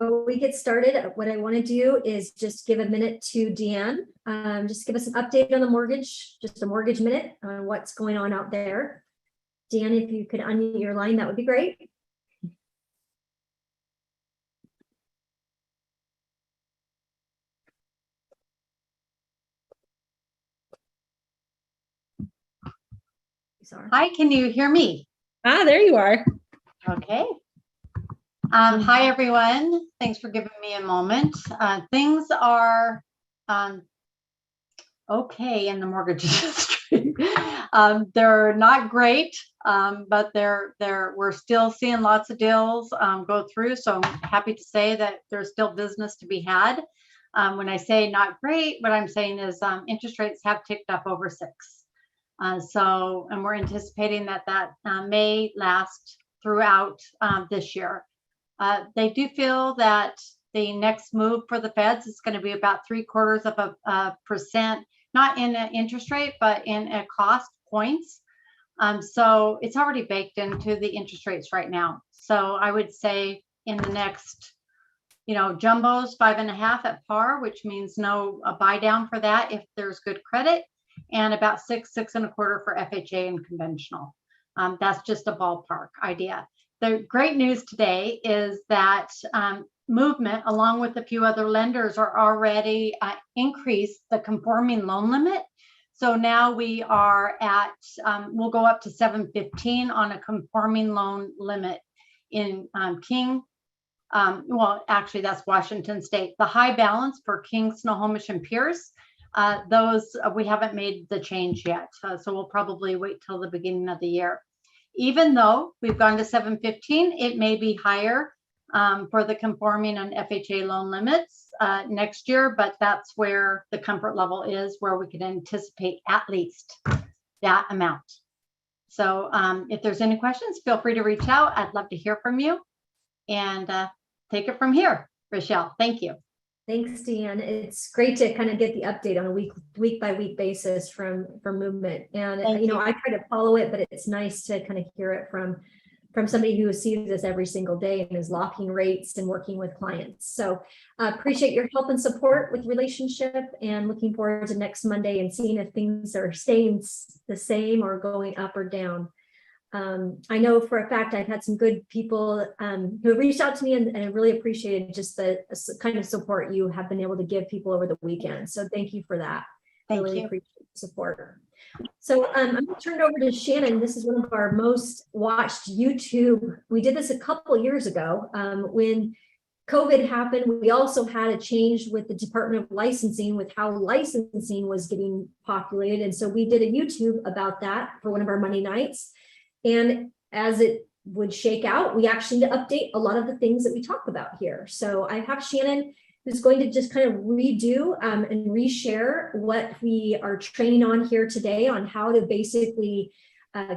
before we get started, what I want to do is just give a minute to Deanne. Just give us an update on the mortgage, just a mortgage minute on what's going on out there. Deanne, if you could unmute your line, that would be great. Sorry. Hi, can you hear me? Ah, there you are. Okay. Hi, everyone. Thanks for giving me a moment. Things are okay in the mortgage industry. They're not great, but we're still seeing lots of deals go through. So I'm happy to say that there's still business to be had. When I say not great, what I'm saying is interest rates have ticked up over 6. And we're anticipating that may last throughout this year. They do feel that the next move for the Feds is going to be about 0.75%, not in an interest rate, but in a cost points. So it's already baked into the interest rates right now. So I would say in the next, jumbos 5.5 at par, which means no buy down for that if there's good credit, and about 6.25 for FHA and conventional. That's just a ballpark idea. The great news today is that Movement, along with a few other lenders, are already increased the conforming loan limit. So now we are at, we'll go up to 715 on a conforming loan limit in King. Well, actually, that's Washington State. The high balance for King, Snohomish, and Pierce, those we haven't made the change yet. So we'll probably wait till the beginning of the year. Even though we've gone to 715, it may be higher for the conforming and FHA loan limits next year, but that's where the comfort level is, where we can anticipate at least that amount. So if there's any questions, feel free to reach out. I'd love to hear from you and take it from here. Rochelle, thank you. Thanks, Deanne. It's great to kind of get the update on a week by week basis from Movement. And I try to follow it, but it's nice to kind of hear it from somebody who sees this every single day and is locking rates and working with clients. So appreciate your help and support with relationship, and looking forward to next Monday and seeing if things are staying the same or going up or down. I know for a fact I've had some good people who have reached out to me, and I really appreciated just the kind of support you have been able to give people over the weekend. So thank you for that. Thank really you. Appreciate the support. So I'm going to turn it over to Shannon. This is one of our most watched YouTube. We did this a couple of years ago when COVID happened. We also had a change with the Department of Licensing with how licensing was getting populated. And so we did a YouTube about that for one of our Monday nights. And as it would shake out, we actually need to update a lot of the things that we talk about here. So I have Shannon, who's going to just kind of redo and reshare what we are training on here today on how to basically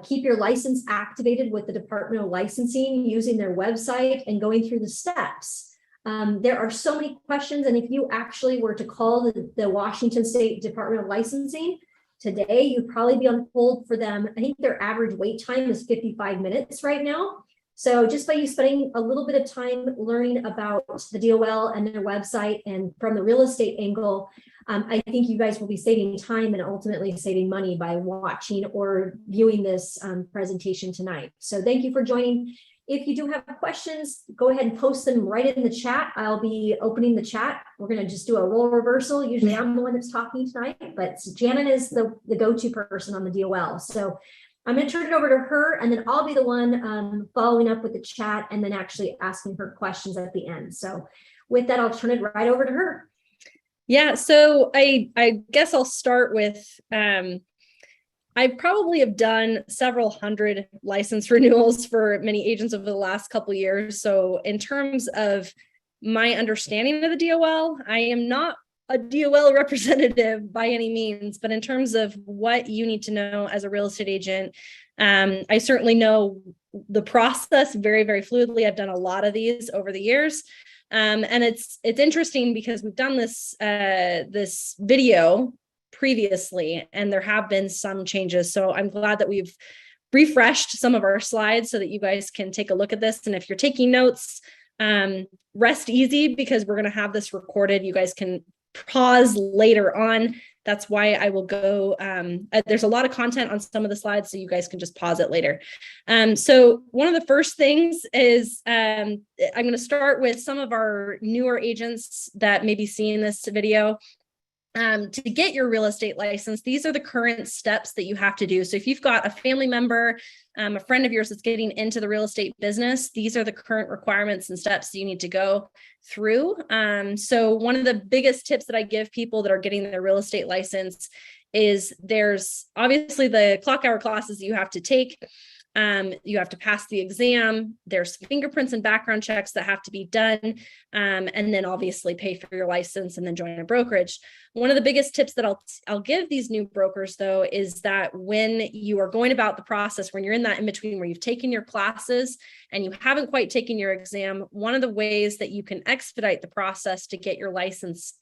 keep your license activated with the Department of Licensing using their website and going through the steps. There are so many questions. And if you actually were to call the Washington State Department of Licensing today, you'd probably be on hold for them. I think their average wait time is 55 minutes right now. So just by you spending a little bit of time learning about the DOL and their website and from the real estate angle, I think you guys will be saving time and ultimately saving money by watching or viewing this presentation tonight. So thank you for joining. If you do have questions, go ahead and post them right in the chat. I'll be opening the chat. We're going to just do a role reversal. Usually I'm the one that's talking tonight, but Janet is the go-to person on the DOL. So I'm going to turn it over to her, and then I'll be the one following up with the chat and then actually asking her questions at the end. So with that, I'll turn it right over to her. Yeah, so I guess I'll start with, I probably have done several hundred license renewals for many agents over the last couple of years. So in terms of my understanding of the DOL, I am not a DOL representative by any means, but in terms of what you need to know as a real estate agent, I certainly know the process very, very fluidly. I've done a lot of these over the years. And it's interesting because we've done this video previously, and there have been some changes. So I'm glad that we've refreshed some of our slides so that you guys can take a look at this. And if you're taking notes, Rest easy, because we're going to have this recorded. You guys can pause later on. That's why I will go. There's a lot of content on some of the slides, so you guys can just pause it later. So one of the first things is I'm going to start with some of our newer agents that may be seeing this video. To get your real estate license, these are the current steps that you have to do. So if you've got a family member, a friend of yours that's getting into the real estate business, these are the current requirements and steps you need to go through. So one of the biggest tips that I give people that are getting their real estate license is there's obviously the clock hour classes you have to take. You have to pass the exam. There's fingerprints and background checks that have to be done. And then obviously pay for your license and then join a brokerage. One of the biggest tips that I'll give these new brokers, though, is that when you are going about the process, when you're in that in between where you've taken your classes and you haven't quite taken your exam, one of the ways that you can expedite the process to get your license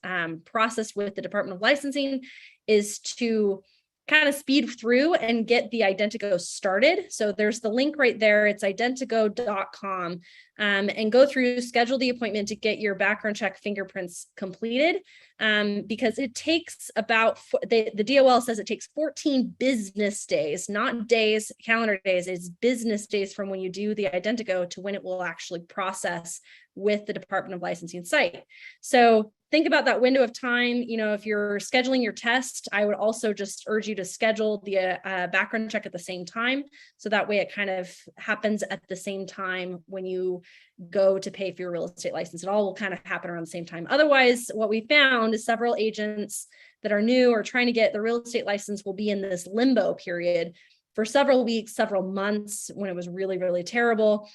processed with the Department of Licensing is to kind of speed through and get the Identigo started. So there's the link right there. It's identigo.com, and go through, schedule the appointment to get your background check fingerprints completed, because it takes about, the DOL says it takes 14 business days, not days, calendar days, it's business days from when you do the Identigo to when it will actually process with the Department of Licensing site. So think about that window of time. You know, if you're scheduling your test, I would also just urge you to schedule the background check at the same time. So that way it kind of happens at the same time when you go to pay for your real estate license. It all will kind of happen around the same time. Otherwise, what we found is several agents that are new or trying to get the real estate license will be in this limbo period for several weeks, several months, when it was really, really terrible.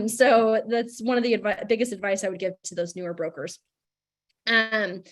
So that's one of the biggest advice I would give to those newer brokers. The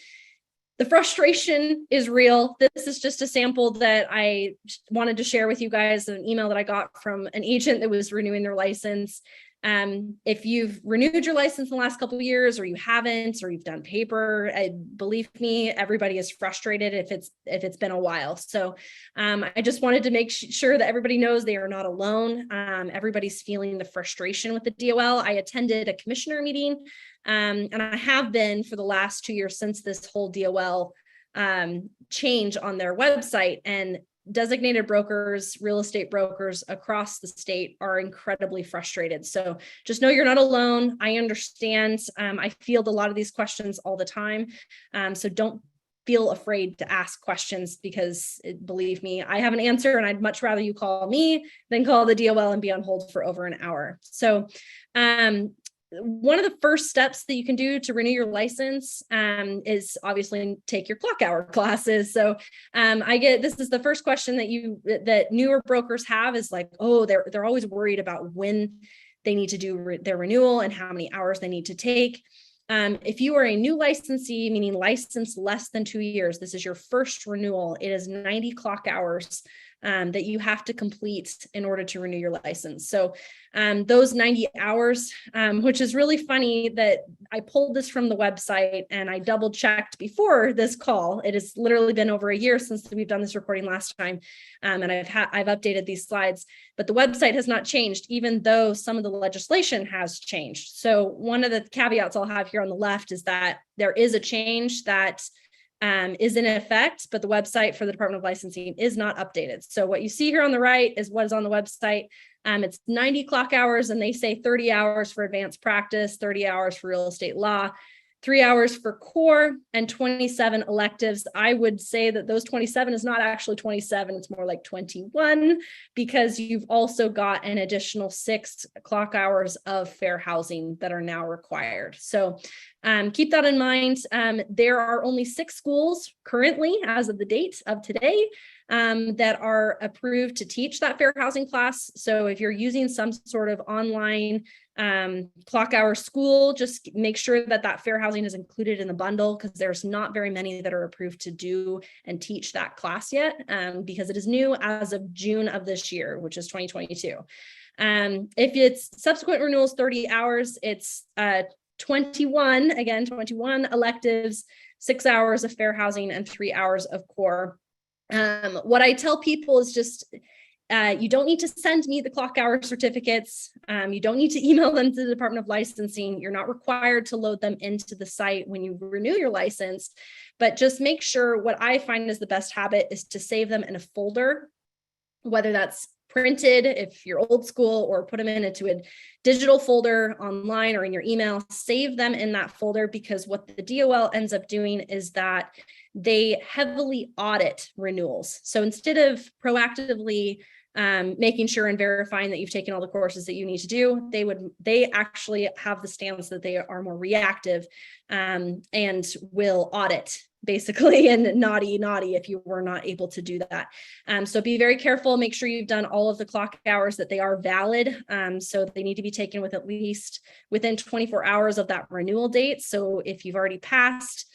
frustration is real. This is just a sample that I wanted to share with you guys, an email that I got from an agent that was renewing their license. If you've renewed your license in the last couple of years, or you haven't, or you've done paper, believe me, everybody is frustrated if it's been a while. So I just wanted to make sure that everybody knows they are not alone. Everybody's feeling the frustration with the DOL. I attended a commissioner meeting, and I have been for the last 2 years since this whole DOL change on their website, and designated brokers, real estate brokers across the state are incredibly frustrated. So just know you're not alone. I understand. I field a lot of these questions all the time. So don't feel afraid to ask questions, because believe me, I have an answer, and I'd much rather you call me than call the DOL and be on hold for over an hour. So one of the first steps that you can do to renew your license is obviously take your clock hour classes. So this is the first question that newer brokers have, is like, oh, they're always worried about when they need to do their renewal and how many hours they need to take. If you are a new licensee, meaning licensed less than 2 years, this is your first renewal, it is 90 clock hours that you have to complete in order to renew your license. So those 90 hours, which is really funny that I pulled this from the website and I double checked before this call. It has literally been over a year since we've done this recording last time. And I've updated these slides, but the website has not changed, even though some of the legislation has changed. So one of the caveats I'll have here on the left is that there is a change that is in effect, but the website for the Department of Licensing is not updated. So what you see here on the right is what is on the website. It's 90 clock hours, and they say 30 hours for advanced practice, 30 hours for real estate law, 3 hours for core, and 27 electives. I would say that those 27 is not actually 27, it's more like 21, because you've also got an additional 6 clock hours of fair housing that are now required. So keep that in mind. There are only 6 schools currently, as of the date of today, that are approved to teach that fair housing class. So if you're using some sort of online clock hour school, just make sure that fair housing is included in the bundle, because there's not very many that are approved to do and teach that class yet, because it is new as of June of this year, which is 2022. If it's subsequent renewals 30 hours, it's 21 electives, 6 hours of fair housing, and 3 hours of core. What I tell people is just, You don't need to send me the clock hour certificates. You don't need to email them to the Department of Licensing. You're not required to load them into the site when you renew your license, but just make sure, what I find is the best habit is to save them in a folder, whether that's printed if you're old school, or put them into a digital folder online or in your email. Save them in that folder, because what the DOL ends up doing is that they heavily audit renewals. So instead of proactively making sure and verifying that you've taken all the courses that you need to do, they actually have the stance that they are more reactive and will audit, basically, and naughty if you were not able to do that. So be very careful, make sure you've done all of the clock hours, that they are valid. So they need to be taken with at least within 24 hours of that renewal date. So if you've already passed,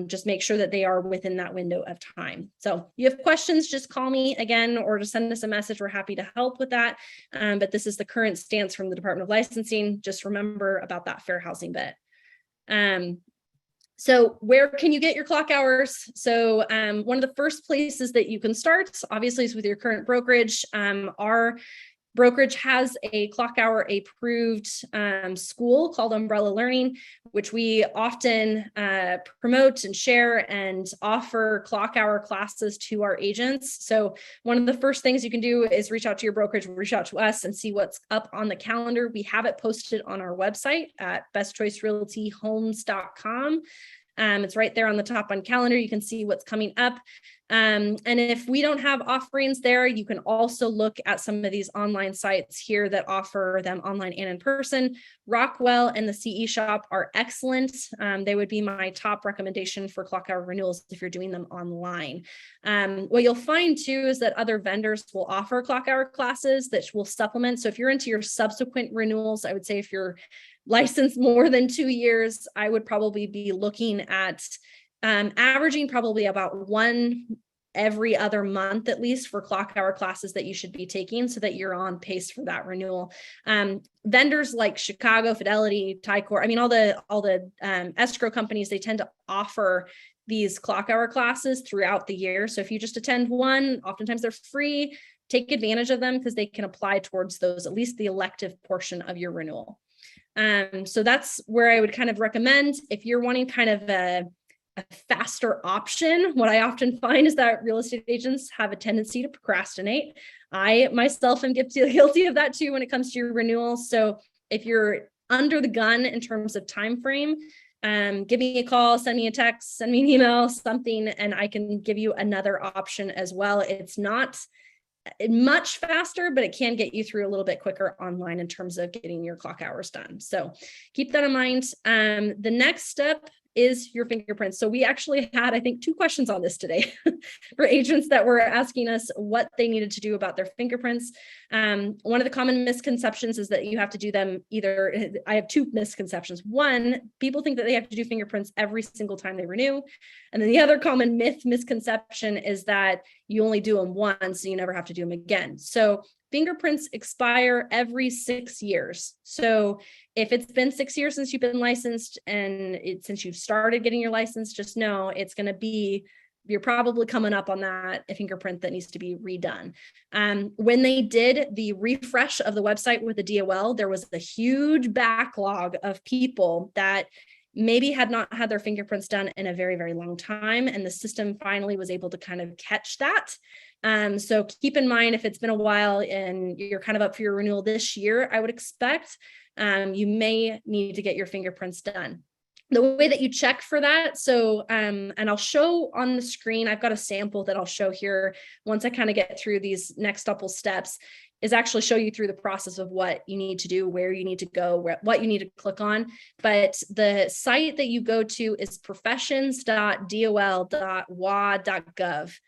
just make sure that they are within that window of time. So you have questions, just call me again, or just send us a message. We're happy to help with that. But this is the current stance from the Department of Licensing. Just remember about that fair housing bit. So where can you get your clock hours? So one of the first places that you can start, obviously, is with your current brokerage. Our brokerage has a clock hour approved school called Umbrella Learning, which we often promote and share and offer clock hour classes to our agents. So one of the first things you can do is reach out to your brokerage, reach out to us, and see what's up on the calendar. We have it posted on our website at bestchoicerealtyhomes.com. It's right there on the top on calendar. You can see what's coming up. And if we don't have offerings there, you can also look at some of these online sites here that offer them online and in person. Rockwell and the CE Shop are excellent. They would be my top recommendation for clock hour renewals if you're doing them online. What you'll find too is that other vendors will offer clock hour classes that will supplement. So if you're into your subsequent renewals, I would say if you're licensed more than 2 years, I would probably be looking at averaging probably about one every other month, at least, for clock hour classes that you should be taking, so that you're on pace for that renewal. Vendors like Chicago, Fidelity, Tycor, I mean, all the escrow companies, they tend to offer these clock hour classes throughout the year. So if you just attend one, oftentimes they're free. Take advantage of them, because they can apply towards those, at least the elective portion of your renewal. So that's where I would kind of recommend, if you're wanting kind of a faster option. What I often find is that real estate agents have a tendency to procrastinate. I myself am guilty of that too when it comes to your renewals. So if you're under the gun in terms of time frame, give me a call, send me a text, send me an email, something, and I can give you another option as well. It's not much faster, but it can get you through a little bit quicker online in terms of getting your clock hours done. So keep that in mind. The next step is your fingerprints. So we actually had, I think, 2 questions on this today for agents that were asking us what they needed to do about their fingerprints. One of the common misconceptions is that you have to do them either, I have 2 misconceptions. One, people think that they have to do fingerprints every single time they renew. And then the other common misconception is that you only do them once, so you never have to do them again. So fingerprints expire every 6 years. So if it's been 6 years since you've been licensed and since you've started getting your license, just know it's going to be, you're probably coming up on that fingerprint that needs to be redone. When they did the refresh of the website with the DOL, there was a huge backlog of people that maybe had not had their fingerprints done in a very, very long time. And the system finally was able to kind of catch that. So keep in mind, if it's been a while and you're kind of up for your renewal this year, I would expect you may need to get your fingerprints done. The way that you check for that, so, and I'll show on the screen, I've got a sample that I'll show here once I kind of get through these next couple steps, is actually show you through the process of what you need to do, where you need to go, what you need to click on. But the site that you go to is professions.dol.wa.gov.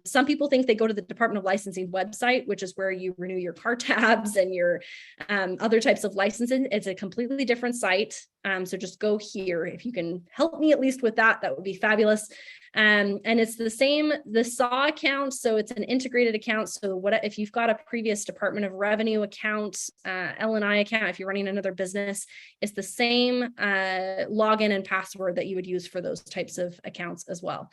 Some people think they go to the Department of Licensing website, which is where you renew your car tabs and your other types of licensing. It's a completely different site. So just go here. If you can help me at least with that, that would be fabulous. And it's the same, the SAW account. So it's an integrated account. So what if you've got a previous Department of Revenue account, L&I account, if you're running another business, it's the same login and password that you would use for those types of accounts as well.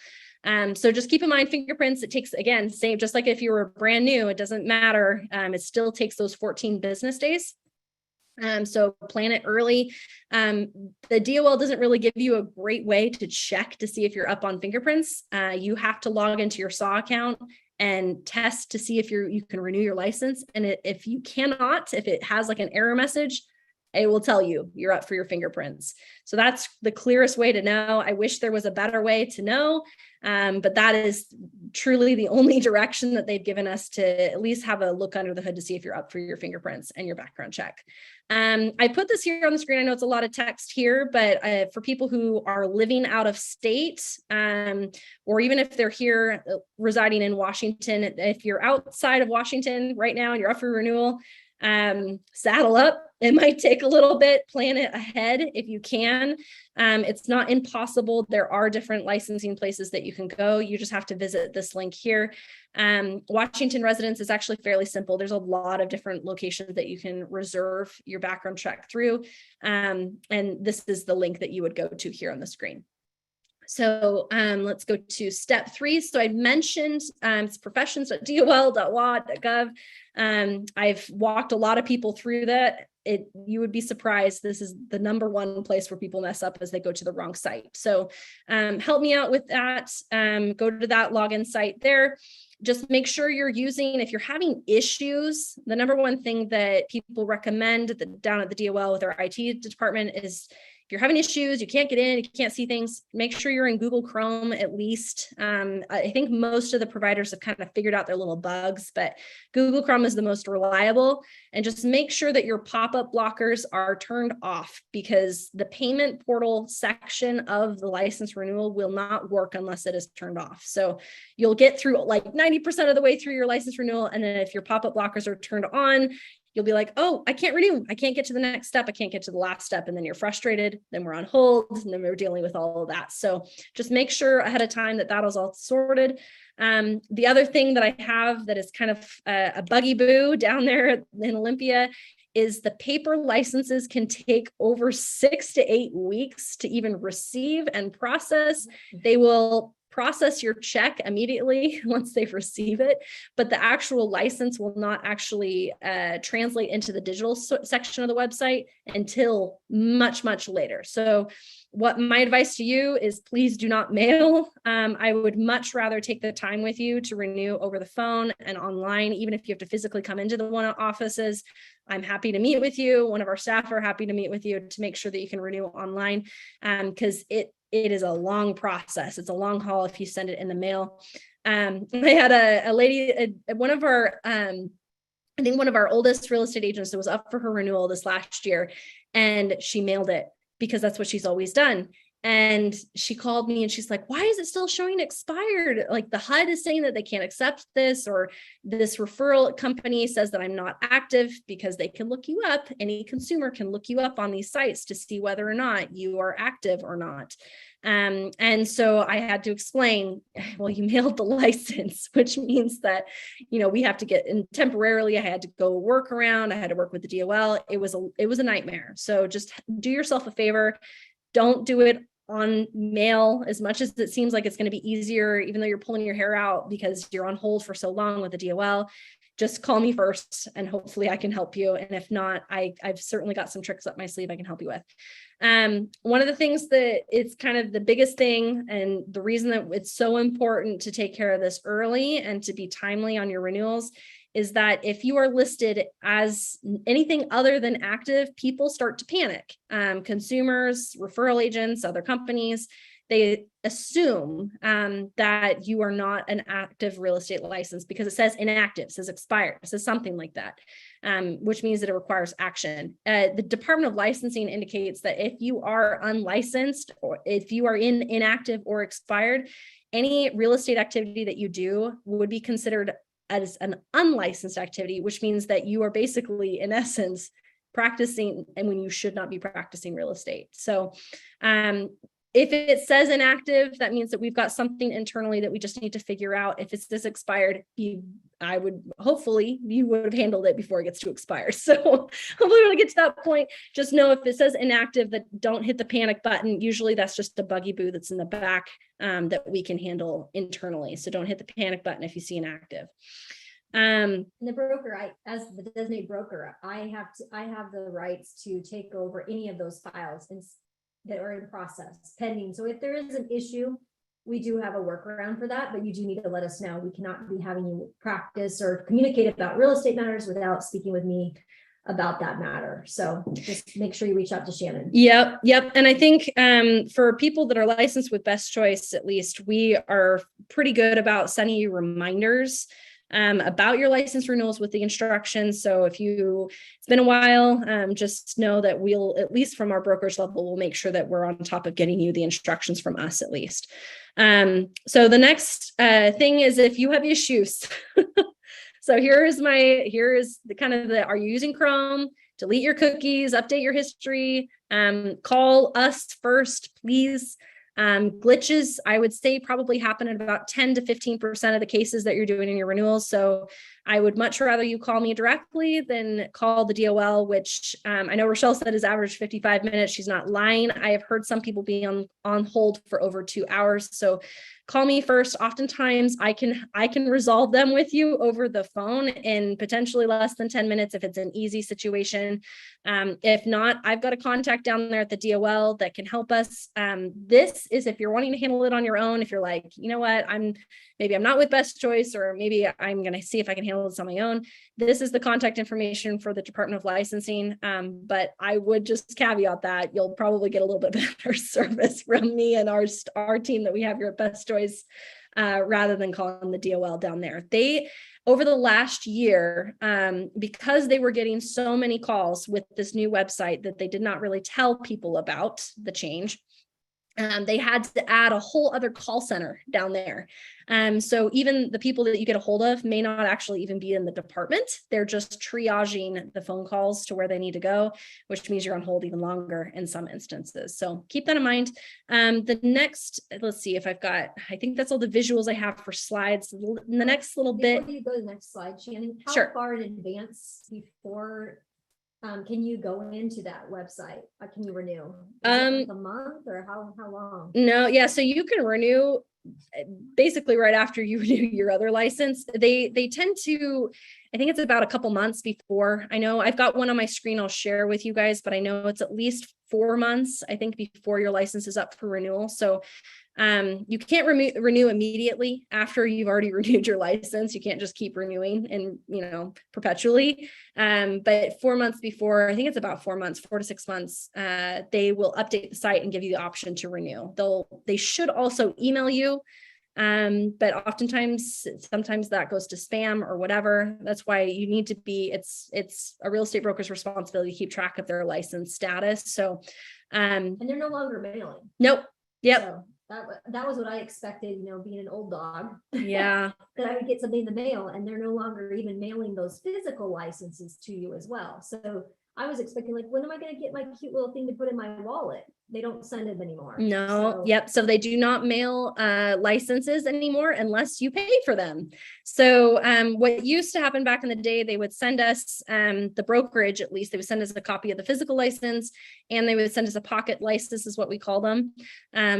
So just keep in mind fingerprints, it takes, again, same, just like if you were brand new, it doesn't matter. It still takes those 14 business days. So plan it early. The DOL doesn't really give you a great way to check to see if you're up on fingerprints. You have to log into your SAW account and test to see if you can renew your license. And if you cannot, if it has like an error message, it will tell you you're up for your fingerprints. So that's the clearest way to know. I wish there was a better way to know, but that is truly the only direction that they've given us to at least have a look under the hood to see if you're up for your fingerprints and your background check. I put this here on the screen. I know it's a lot of text here, but for people who are living out of state, or even if they're here residing in Washington, if you're outside of Washington right now and you're up for renewal, saddle up. It might take a little bit, plan it ahead if you can. It's not impossible. There are different licensing places that you can go. You just have to visit this link here. Washington residence is actually fairly simple. There's a lot of different locations that you can reserve your background check through. And this is the link that you would go to here on the screen. So let's go to step 3. So I mentioned it's professions.dol.wa.gov. I've walked a lot of people through that. You would be surprised. This is the #1 place where people mess up as they go to the wrong site. So help me out with that. Go to that login site there. Just make sure you're using, if you're having issues, the #1 thing that people recommend down at the DOL with our IT department is, if you're having issues, you can't get in, you can't see things, make sure you're in Google Chrome at least. I think most of the providers have kind of figured out their little bugs, but Google Chrome is the most reliable. And just make sure that your pop-up blockers are turned off, because the payment portal section of the license renewal will not work unless it is turned off. So you'll get through like 90% of the way through your license renewal. And then if your pop-up blockers are turned on, you'll be like, oh, I can't renew. I can't get to the next step. I can't get to the last step. And then you're frustrated. Then we're on hold. And then we're dealing with all of that. So just make sure ahead of time that that is all sorted. The other thing that I have that is kind of a buggy boo down there in Olympia is the paper licenses can take over 6 to 8 weeks to even receive and process. They will process your check immediately once they receive it, but the actual license will not actually translate into the digital section of the website until much, much later. So what my advice to you is, please do not mail. I would much rather take the time with you to renew over the phone and online, even if you have to physically come into the one offices. I'm happy to meet with you. One of our staff are happy to meet with you to make sure that you can renew online, because it is a long process. It's a long haul if you send it in the mail. I had a lady, one of our, I think one of our oldest real estate agents that was up for her renewal this last year, and she mailed it because that's what she's always done. And she called me and she's like, why is it still showing expired? Like the HUD is saying that they can't accept this, or this referral company says that I'm not active, because they can look you up. Any consumer can look you up on these sites to see whether or not you are active or not. And so I had to explain, well, you mailed the license, which means that, we have to get in temporarily. I had to go work around. I had to work with the DOL. It was a nightmare. So just do yourself a favor. Don't do it on mail, as much as it seems like it's going to be easier, even though you're pulling your hair out because you're on hold for so long with the DOL. Just call me first and hopefully I can help you. And if not, I've certainly got some tricks up my sleeve I can help you with. One of the things that it's kind of the biggest thing, and the reason that it's so important to take care of this early and to be timely on your renewals, is that if you are listed as anything other than active, people start to panic. Consumers, referral agents, other companies, they assume that you are not an active real estate license because it says inactive, it says expired, it says something like that, which means that it requires action. The Department of Licensing indicates that if you are unlicensed, or if you are inactive or expired, any real estate activity that you do would be considered as an unlicensed activity, which means that you are basically, in essence, practicing and when you should not be practicing real estate. So if it says inactive, that means that we've got something internally that we just need to figure out. If it's this expired, hopefully you would have handled it before it gets to expire. So hopefully when I get to that point, just know if it says inactive, that don't hit the panic button. Usually that's just a buggy boo that's in the back that we can handle internally. So don't hit the panic button if you see inactive. And the broker, as the designated broker, I have the rights to take over any of those files that are in process pending. So if there is an issue, we do have a workaround for that, but you do need to let us know. We cannot be having you practice or communicate about real estate matters without speaking with me about that matter. So just make sure you reach out to Shannon. Yep. And I think for people that are licensed with Best Choice, at least, we are pretty good about sending you reminders about your license renewals with the instructions. So if it's been a while, just know that we'll, at least from our brokerage level, we'll make sure that we're on top of getting you the instructions from us at least. So the next thing is if you have issues. So here is the kind of are you using Chrome? Delete your cookies, update your history, call us first, please. Glitches, I would say, probably happen in about 10 to 15% of the cases that you're doing in your renewals. So I would much rather you call me directly than call the DOL, which I know Rochelle said is average 55 minutes. She's not lying. I have heard some people be on hold for over 2 hours. So call me first. Oftentimes I can resolve them with you over the phone in potentially less than 10 minutes if it's an easy situation. If not, I've got a contact down there at the DOL that can help us. This is if you're wanting to handle it on your own, if you're like, you know what, maybe I'm not with Best Choice, or maybe I'm going to see if I can handle this on my own. This is the contact information for the Department of Licensing. But I would just caveat that you'll probably get a little bit better service from me and our team that we have here at Best Choice, rather than calling the DOL down there. Over the last year, because they were getting so many calls with this new website that they did not really tell people about the change, they had to add a whole other call center down there. So even the people that you get a hold of may not actually even be in the department. They're just triaging the phone calls to where they need to go, which means you're on hold even longer in some instances. So keep that in mind. The next, let's see if I think that's all the visuals I have for slides. The next little bit. Before you go to the next slide, Shannon, how Sure. far in advance before can you go into that website? Can you renew? Is it like a month or how long? No, yeah. So you can renew basically right after you renew your other license. They tend to, I think it's about a couple months before. I know I've got one on my screen I'll share with you guys, but I know it's at least 4 months, I think, before your license is up for renewal. So you can't renew immediately after you've already renewed your license. You can't just keep renewing and, perpetually. But 4 months before, I think it's about 4 months, 4 to 6 months, they will update the site and give you the option to renew. They should also email you. But sometimes that goes to spam or whatever. That's why you need to it's a real estate broker's responsibility to keep track of their license status. So, and they're no longer mailing. Nope. Yep. So that was what I expected, being an old dog. Yeah. That I would get something in the mail, and they're no longer even mailing those physical licenses to you as well. So I was expecting, like, when am I going to get my cute little thing to put in my wallet? They don't send it anymore. No. Yep. So they do not mail licenses anymore unless you pay for them. So what used to happen back in the day, they would send us the brokerage, at least they would send us a copy of the physical license, and they would send us a pocket license is what we call them,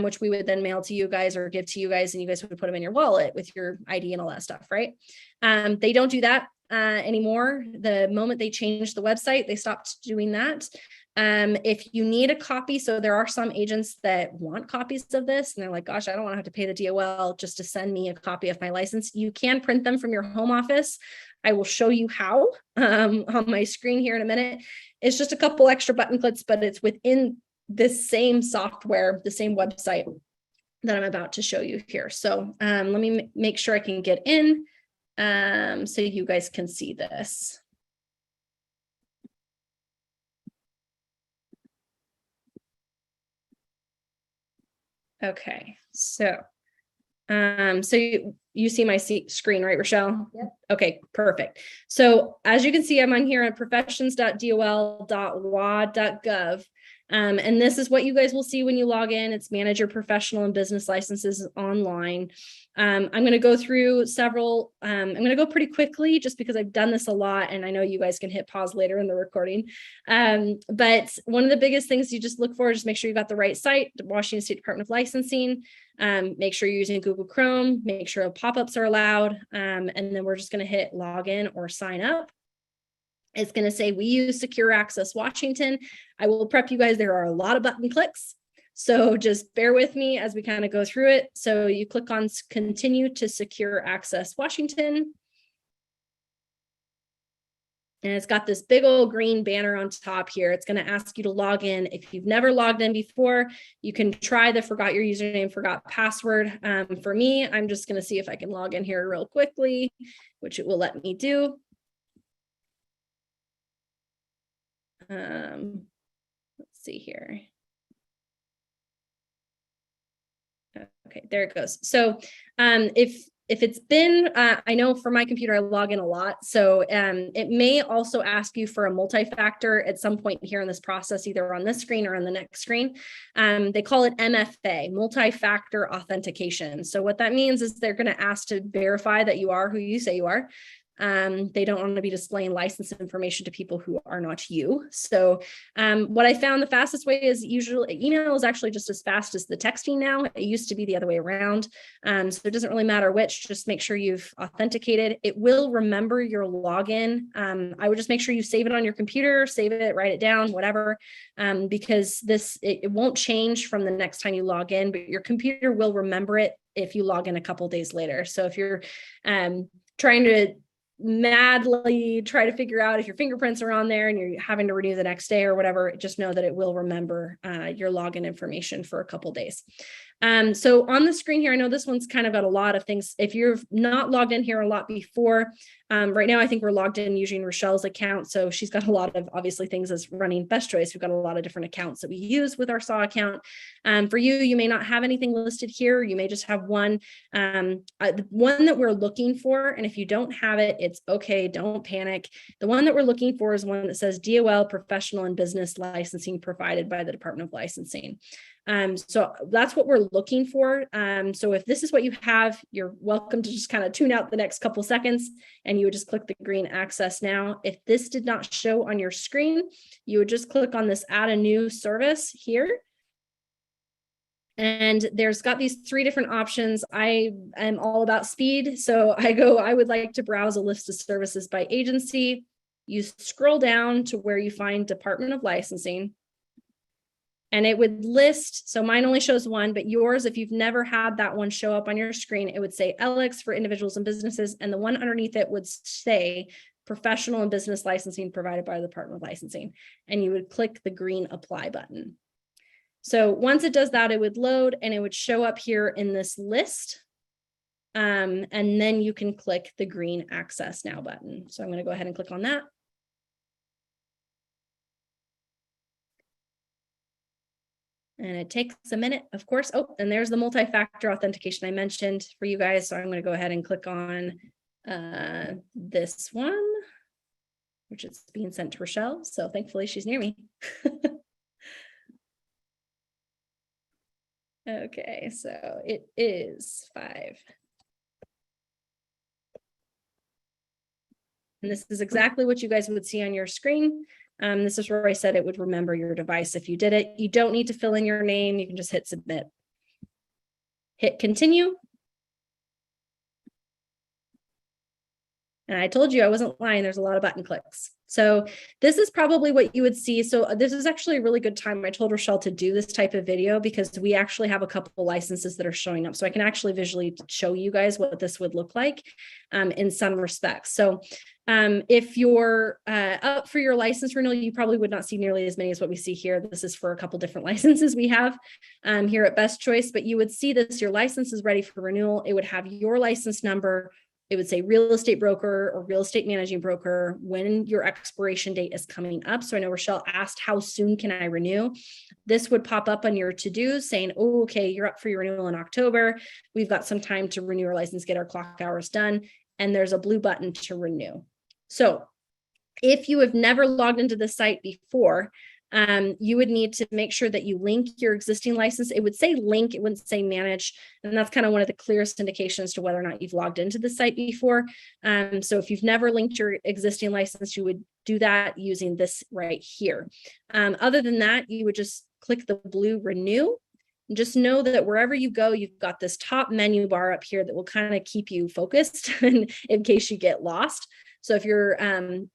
which we would then mail to you guys or give to you guys, and you guys would put them in your wallet with your ID and all that stuff. Right. They don't do that anymore. The moment they changed the website, they stopped doing that. If you need a copy, so there are some agents that want copies of this and they're like, gosh, I don't want to have to pay the DOL just to send me a copy of my license. You can print them from your home office. I will show you how on my screen here in a minute. It's just a couple extra button clicks, but it's within this same software, the same website that I'm about to show you here. So let me make sure I can get in so you guys can see this. Okay, so you see my screen, right, Rochelle? Yep. Okay, perfect. So as you can see, I'm on here at professions.dol.wa.gov. And this is what you guys will see when you log in. It's manage your professional and business licenses online. I'm going to go through several. I'm going to go pretty quickly just because I've done this a lot and I know you guys can hit pause later in the recording. But one of the biggest things you just look for is just make sure you got the right site, the Washington State Department of Licensing. Make sure you're using Google Chrome, make sure pop-ups are allowed. And then we're just going to hit login or sign up. It's going to say we use Secure Access Washington. I will prep you guys. There are a lot of button clicks. So just bear with me as we kind of go through it. So you click on continue to Secure Access Washington. And it's got this big old green banner on top here. It's going to ask you to log in. If you've never logged in before, you can try the forgot your username, forgot password. For me, I'm just going to see if I can log in here real quickly, which it will let me do. Let's see here. Okay, there it goes. So if it's been, I know for my computer, I log in a lot. So it may also ask you for a multi-factor at some point here in this process, either on this screen or on the next screen. They call it MFA, multi-factor authentication. So what that means is they're going to ask to verify that you are who you say you are. They don't want to be displaying license information to people who are not you. So what I found the fastest way is usually email is actually just as fast as the texting now. It used to be the other way around. So it doesn't really matter which, just make sure you've authenticated. It will remember your login. I would just make sure you save it on your computer, save it, write it down, whatever, because it won't change from the next time you log in, but your computer will remember it if you log in a couple days later. So if you're trying to madly try to figure out if your fingerprints are on there and you're having to renew the next day or whatever, just know that it will remember your login information for a couple days. So on the screen here, I know this one's kind of got a lot of things. If you're not logged in here a lot before, right now, I think we're logged in using Rochelle's account. So she's got a lot of obviously things as running Best Choice. We've got a lot of different accounts that we use with our SAW account. For you, you may not have anything listed here. You may just have one, the one that we're looking for. And if you don't have it, it's okay. Don't panic. The one that we're looking for is one that says DOL Professional and Business Licensing provided by the Department of Licensing. So that's what we're looking for. So if this is what you have, you're welcome to just kind of tune out the next couple seconds and you would just click the green access now. If this did not show on your screen, you would just click on this add a new service here. And there's got these three different options. I am all about speed. So I would like to browse a list of services by agency. You scroll down to where you find Department of Licensing. And it would list, so mine only shows one, but yours, if you've never had that one show up on your screen, it would say LX for individuals and businesses. And the one underneath it would say professional and business licensing provided by the Department of Licensing. And you would click the green apply button. So once it does that, it would load and it would show up here in this list. And then you can click the green access now button. So I'm going to go ahead and click on that. And it takes a minute, of course. Oh, and there's the multi-factor authentication I mentioned for you guys. So I'm going to go ahead and click on this one, which is being sent to Rochelle. So thankfully she's near me. Okay, so it is 5. And this is exactly what you guys would see on your screen. This is where I said it would remember your device if you did it. You don't need to fill in your name. You can just hit submit. Hit continue. And I told you I wasn't lying. There's a lot of button clicks. So this is probably what you would see. So this is actually a really good time. I told Rochelle to do this type of video because we actually have a couple of licenses that are showing up. So I can actually visually show you guys what this would look like in some respects. So if you're up for your license renewal, you probably would not see nearly as many as what we see here. This is for a couple different licenses we have here at Best Choice, but you would see this, your license is ready for renewal. It would have your license number. It would say real estate broker or real estate managing broker when your expiration date is coming up. So I know Rochelle asked, how soon can I renew? This would pop up on your to-dos saying, oh, okay, you're up for your renewal in October. We've got some time to renew our license, get our clock hours done. And there's a blue button to renew. So if you have never logged into the site before, you would need to make sure that you link your existing license. It would say link, it wouldn't say manage. And that's kind of one of the clearest indications to whether or not you've logged into the site before. So if you've never linked your existing license, you would do that using this right here. Other than that, you would just click the blue renew. And just know that wherever you go, you've got this top menu bar up here that will kind of keep you focused in case you get lost. So if you're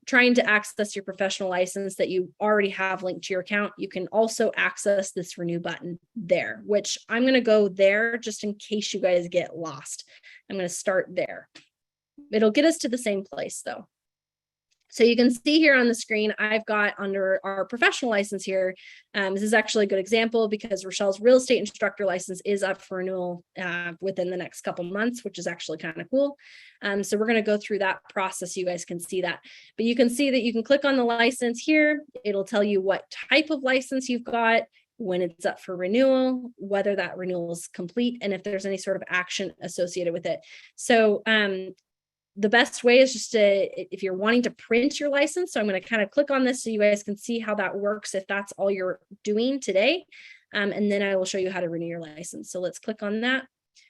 trying to access your professional license that you already have linked to your account, you can also access this renew button there, which I'm going to go there just in case you guys get lost. I'm going to start there. It'll get us to the same place though. So you can see here on the screen, I've got under our professional license here. This is actually a good example because Rochelle's real estate instructor license is up for renewal within the next couple months, which is actually kind of cool. So we're going to go through that process. You guys can see that, but you can see that you can click on the license here. It'll tell you what type of license you've got, when it's up for renewal, whether that renewal is complete, and if there's any sort of action associated with it. So the best way is just to, if you're wanting to print your license, so I'm going to kind of click on this so you guys can see how that works if that's all you're doing today. And then I will show you how to renew your license. So let's click on that.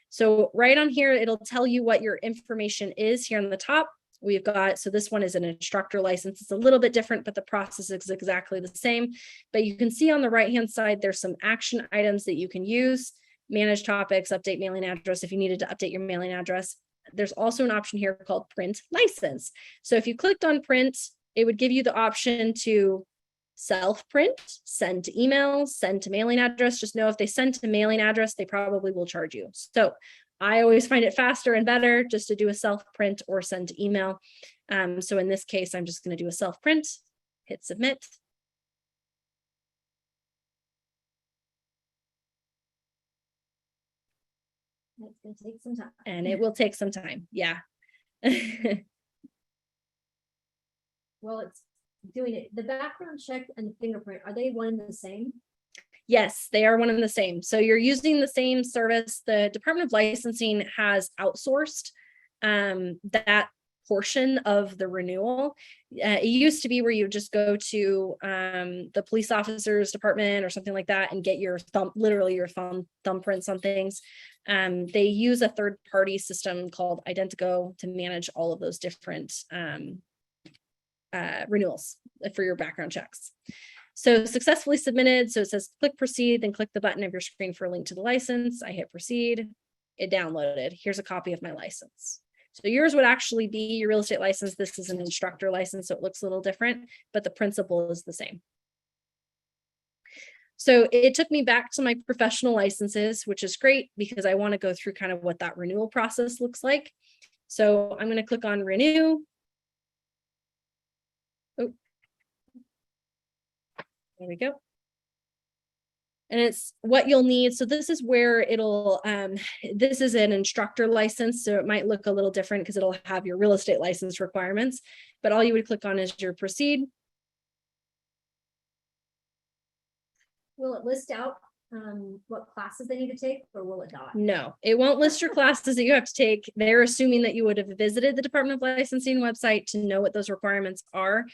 So right on here, it'll tell you what your information is here on the top. We've got, so this one is an instructor license. It's a little bit different, but the process is exactly the same. But you can see on the right-hand side, there's some action items that you can use. Manage topics, update mailing address if you needed to update your mailing address. There's also an option here called print license. So if you clicked on print, it would give you the option to self-print, send to email, send to mailing address. Just know if they send to mailing address, they probably will charge you. So I always find it faster and better just to do a self-print or send to email. So in this case, I'm just going to do a self-print, hit submit. It's going to take some time. And it will take some time. Yeah. Well, it's doing it. The background check and the fingerprint, are they one and the same? Yes, they are one and the same. So you're using the same service. The Department of Licensing has outsourced that portion of the renewal. It used to be where you would just go to the police officer's department or something like that and get your thumb, literally your thumbprints on things. They use a third-party system called Identigo to manage all of those different renewals for your background checks. So successfully submitted. So it says click proceed, then click the button of your screen for a link to the license. I hit proceed. It downloaded. Here's a copy of my license. So yours would actually be your real estate license. This is an instructor license, so it looks a little different, but the principle is the same. So it took me back to my professional licenses, which is great because I want to go through kind of what that renewal process looks like. So I'm going to click on renew. Oh, there we go. And it's what you'll need. So this is where it'll, this is an instructor license. So it might look a little different because it'll have your real estate license requirements, but all you would click on is your proceed. Will it list out what classes they need to take, or will it not? No, it won't list your classes that you have to take. They're assuming that you would have visited the Department of Licensing website to know what those requirements are.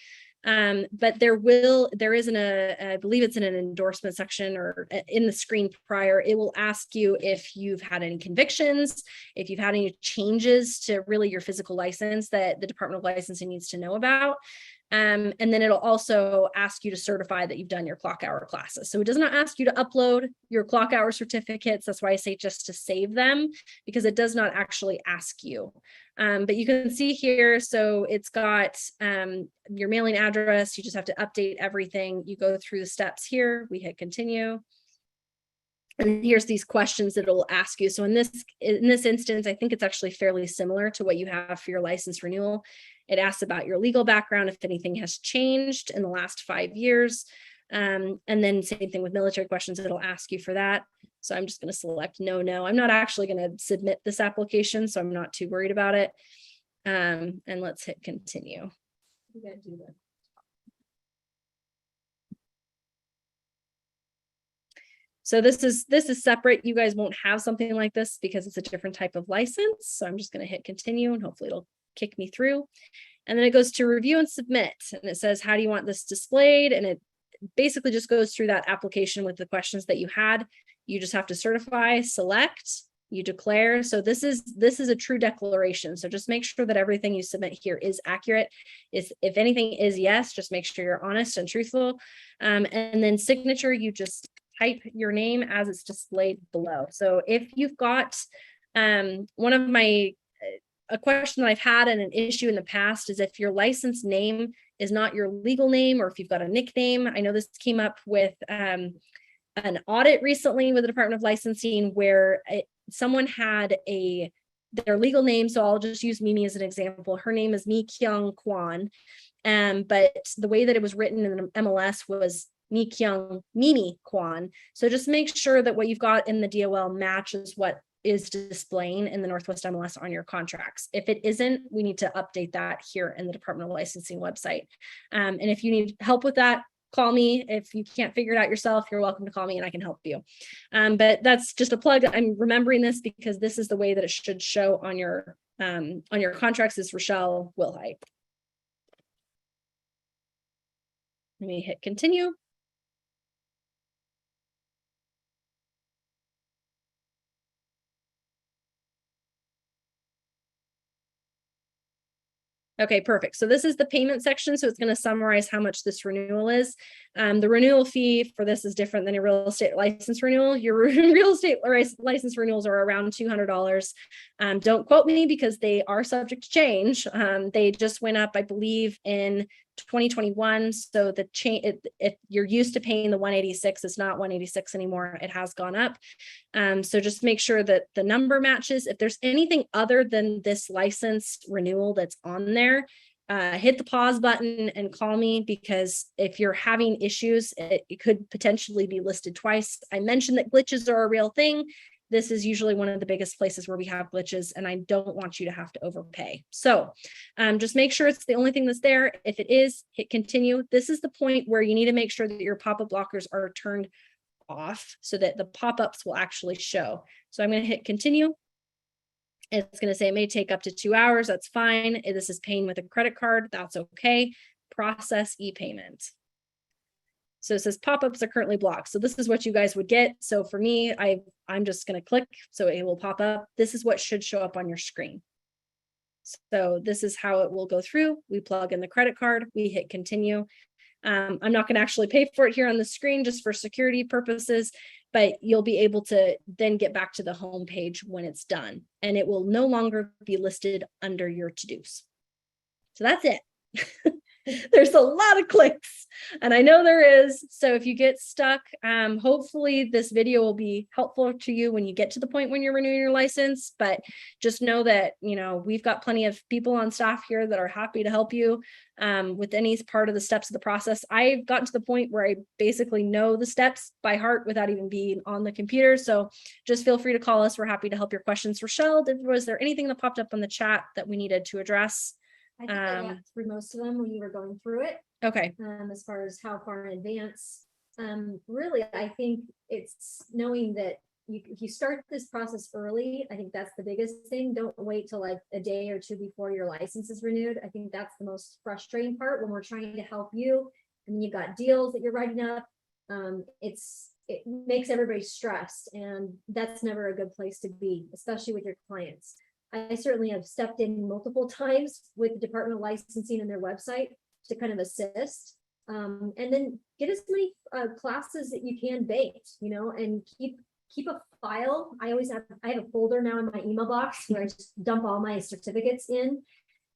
But there is I believe it's in an endorsement section or in the screen prior, it will ask you if you've had any convictions, if you've had any changes to really your physical license that the Department of Licensing needs to know about. And then it'll also ask you to certify that you've done your clock hour classes. So it does not ask you to upload your clock hour certificates. That's why I say just to save them, because it does not actually ask you. But you can see here, so it's got your mailing address. You just have to update everything. You go through the steps here. We hit continue. And here's these questions that it'll ask you. So in this instance, I think it's actually fairly similar to what you have for your license renewal. It asks about your legal background, if anything has changed in the last 5 years. And then same thing with military questions, it'll ask you for that. So I'm just going to select no. I'm not actually going to submit this application, so I'm not too worried about it. And let's hit continue. You gotta do that. So this is separate. You guys won't have something like this because it's a different type of license. So I'm just going to hit continue and hopefully it'll kick me through. And then it goes to review and submit. And it says, how do you want this displayed? And basically just goes through that application with the questions that you had. You just have to certify, select, you declare. So this is a true declaration. So just make sure that everything you submit here is accurate. If anything is yes, just make sure you're honest and truthful. And then signature, you just type your name as it's displayed below. So if you've got one of my a question that I've had and an issue in the past is if your license name is not your legal name, or if you've got a nickname. I know this came up with an audit recently with the Department of Licensing where someone had their legal name. So I'll just use Mimi as an example. Her name is Mi Kyung Kwan. But the way that it was written in the MLS was Mi Kyung Mimi Kwan. So just make sure that what you've got in the DOL matches what is displaying in the Northwest MLS on your contracts. If it isn't, we need to update that here in the Department of Licensing website. And if you need help with that, call me. If you can't figure it out yourself, you're welcome to call me and I can help you. But that's just a plug. I'm remembering this because this is the way that it should show on your contracts. Is Rochelle Wilhite. Let me hit continue. Okay, perfect. So this is the payment section. So it's going to summarize how much this renewal is. The renewal fee for this is different than your real estate license renewal. Your real estate license renewals are around $200. Don't quote me because they are subject to change. They just went up, I believe, in 2021. So the change, if you're used to paying the 186, it's not 186 anymore. It has gone up. So just make sure that the number matches. If there's anything other than this license renewal that's on there, hit the pause button and call me, because if you're having issues, it could potentially be listed twice. I mentioned that glitches are a real thing. This is usually one of the biggest places where we have glitches, and I don't want you to have to overpay. So just make sure it's the only thing that's there. If it is, hit continue. This is the point where you need to make sure that your pop-up blockers are turned off so that the pop-ups will actually show. So I'm going to hit continue. It's going to say it may take up to 2 hours. That's fine. If this is paying with a credit card, that's okay. Process e-payment. So it says pop-ups are currently blocked. So this is what you guys would get. So for me, I'm just going to click, so it will pop up. This is what should show up on your screen. So this is how it will go through. We plug in the credit card, we hit continue. I'm not going to actually pay for it here on the screen just for security purposes, but you'll be able to then get back to the home page when it's done, and it will no longer be listed under your to-dos. So that's it. There's a lot of clicks, and I know there is. So if you get stuck, hopefully this video will be helpful to you when you get to the point when you're renewing your license. But just know that, we've got plenty of people on staff here that are happy to help you with any part of the steps of the process. I've gotten to the point where I basically know the steps by heart without even being on the computer. So just feel free to call us. We're happy to help your questions. Rochelle, was there anything that popped up on the chat that we needed to address? I think I got through most of them when you were going through it. Okay. As far as how far in advance, really, I think it's knowing that if you start this process early, I think that's the biggest thing. Don't wait till like a day or two before your license is renewed. I think that's the most frustrating part when we're trying to help you, and you've got deals that you're writing up. It makes everybody stressed, and that's never a good place to be, especially with your clients. I certainly have stepped in multiple times with the Department of Licensing and their website to kind of assist, and then get as many classes that you can baked, and keep a file. I have a folder now in my email box where I just dump all my certificates in.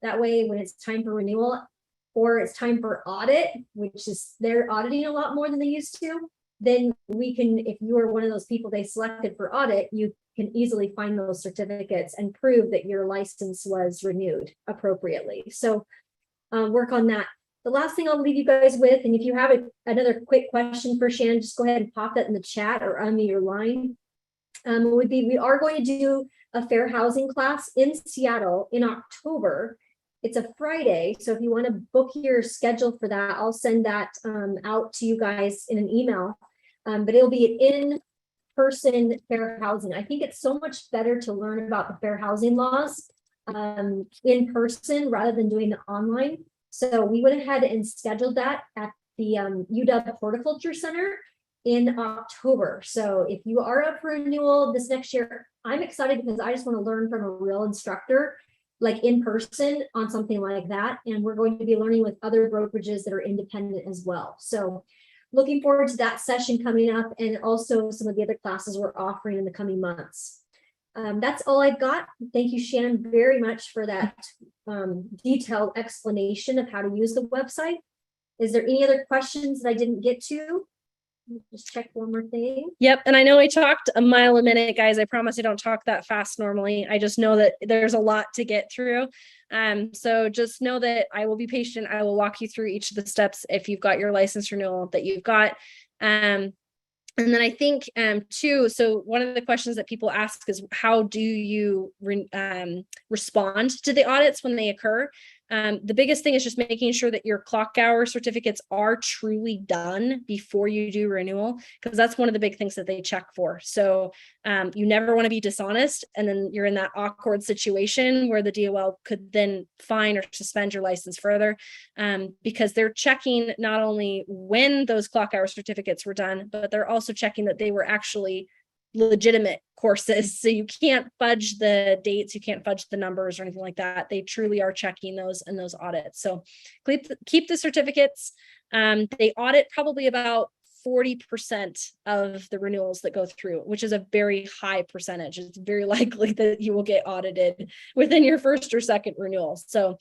That way, when it's time for renewal or it's time for audit, which is they're auditing a lot more than they used to, then we can, if you are one of those people they selected for audit, you can easily find those certificates and prove that your license was renewed appropriately. So work on that. The last thing I'll leave you guys with, and if you have another quick question for Shannon, just go ahead and pop that in the chat or unmute your line. Would be, we are going to do a fair housing class in Seattle in October. It's a Friday, so if you want to book your schedule for that, I'll send that out to you guys in an email. But it'll be in-person fair housing. I think it's so much better to learn about the fair housing laws in person rather than doing it online. So we went ahead and scheduled that at the UW Horticulture Center in October. So if you are up for renewal this next year, I'm excited because I just want to learn from a real instructor, like in person on something like that. And we're going to be learning with other brokerages that are independent as well. So looking forward to that session coming up, and also some of the other classes we're offering in the coming months. That's all I've got. Thank you, Shannon, very much for that detailed explanation of how to use the website. Is there any other questions that I didn't get to? Just check one more thing. Yep. And I know I talked a mile a minute, guys. I promise I don't talk that fast normally. I just know that there's a lot to get through. So just know that I will be patient. I will walk you through each of the steps if you've got your license renewal that you've got. And then I think too, so one of the questions that people ask is, how do you respond to the audits when they occur? The biggest thing is just making sure that your clock hour certificates are truly done before you do renewal, because that's one of the big things that they check for. So you never want to be dishonest, and then you're in that awkward situation where the DOL could then fine or suspend your license further, because they're checking not only when those clock hour certificates were done, but they're also checking that they were actually legitimate courses. So you can't fudge the dates, you can't fudge the numbers or anything like that. They truly are checking those in those audits. So keep the certificates. They audit probably about 40% of the renewals that go through, which is a very high percentage. It's very likely that you will get audited within your first or second renewal. So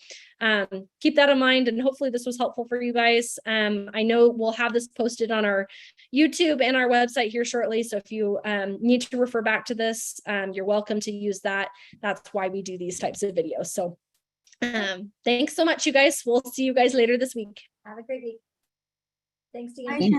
keep that in mind, and hopefully this was helpful for you guys. I know we'll have this posted on our YouTube and our website here shortly. So if you need to refer back to this, you're welcome to use that. That's why we do these types of videos. So thanks so much, you guys. We'll see you guys later this week. Have a great week. Thanks again. Bye, Shannon.